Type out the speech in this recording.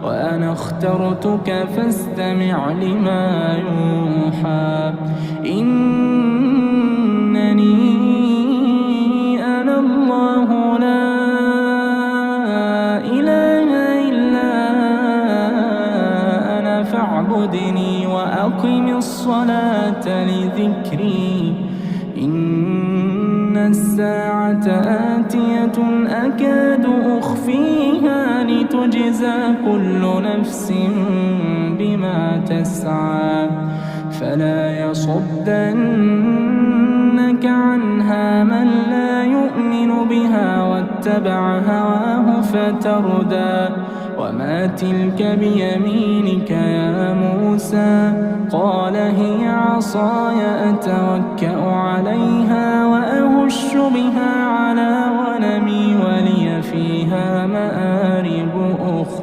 وأنا اخترتك فاستمع لما يوحى إنني أنا الله لا إله إلا أنا فاعبدني وأقم الصلاة لذكري إن الساعة آتية أكاد أخفيها لتجزى كل نفس بما تسعى فلا يصدنك عنها من لا يؤمن بها واتبع هواه فتردى وما تلك بيمينك يا موسى قال هي عصاي أتوكأ عليها وأهش بها على غنمي ولي فيها مآرب